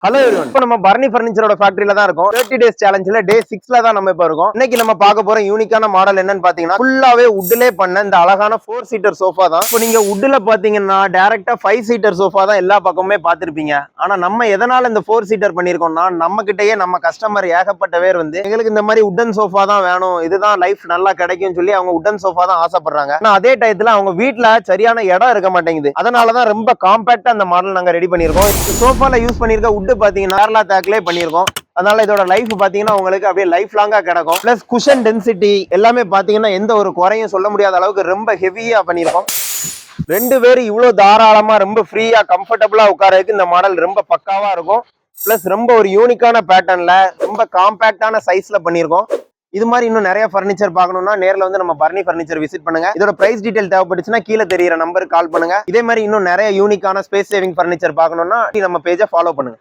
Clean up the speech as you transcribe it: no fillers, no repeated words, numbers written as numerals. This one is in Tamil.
ஹலோ எவ்ரிவன், இப்போ நம்ம பரணி ஃபர்னிச்சரோட ஃபேக்டரியில தான் இருக்கோம். 30 டேஸ் சேலஞ்சில் டே 6ல தான் நம்ம இப்போ இருக்கோம். இன்னைக்கு நம்ம பார்க்க போற யூனிக்கான மாடல் என்னன்னு பாத்தீங்கன்னா, ஃபுல்லாவே வுட்லே பண்ண இந்த அழகான 4 சீட்டர் சோஃபா தான். இப்போ நீங்க வுட்ல பாத்தீங்கன்னா டைரக்டா 5 சீட்டர் சோஃபா தான் எல்லா பக்கமுமே பார்த்திருப்பீங்க. ஆனா நம்ம எதனால இந்த 4 சீட்டர் பண்ணிருக்கோம்னா, நம்ம கிட்டயே நம்ம கஸ்டமர் ஏகப்பட்ட பேர் வந்து எங்களுக்கு இந்த மாதிரி வுட்டன் சோஃபா தான் வேணும், இதுதான் லைஃப் நல்லா கிடைக்கும் சொல்லி அவங்க வுட்டன் சோஃபா தான் ஆசைப்படுறாங்க. ஆனா அதே டயத்துல அவங்க வீட்டுல சரியான இடம் இருக்க மாட்டேங்குது. அதனாலதான் ரொம்ப காம்பாக்டா அந்த மாடல் நாங்க ரெடி பண்ணிருக்கோம். சோஃபால யூஸ் பண்ணிருக்க வுட் பாத்தீங்கன்னா கேரளா தேக்லே பண்ணிருக்கோம். அதனால இதோட லைஃப் பாத்தீங்கன்னா உங்களுக்கு அப்படியே லைஃப் லாங்கா கிடக்கும். பிளஸ் குஷன் டென்சிட்டி எல்லாமே பாத்தீங்கன்னா எந்த ஒரு குறையும் சொல்ல முடியாத அளவுக்கு ரொம்ப ஹெவியா பண்ணிருக்கோம். 2 பேரும் இவ்வளவு தாராளமா ரொம்ப ஃப்ரீயா கம்ஃபர்டபுளா உட்காரதுக்கு இந்த மாடல் ரொம்ப பக்காவா இருக்கும். பிளஸ் ரொம்ப ஒரு யூனிக்கான பேட்டர்ன்ல ரொம்ப காம்பாக்டான சைஸ்ல பண்ணிருக்கோம். இது மாதிரி இன்னும் நிறைய ஃபர்னிச்சர் பார்க்கணும்னா நேரில் வந்து நம்ம பரணி ஃபர்னிச்சர் விசிட் பண்ணுங்க. இதோட பிரைஸ் டீடைல் தேவைப்பட்டுச்சுன்னா கீழே தெரியுற நம்பருக்கு கால் பண்ணுங்க. இதே மாதிரி இன்னும் நிறைய யூனிக்கான ஸ்பேஸ் சேவிங் ஃபர்னிச்சர் பார்க்கணும்னா நம்ம பேஜை ஃபாலோ பண்ணுங்க.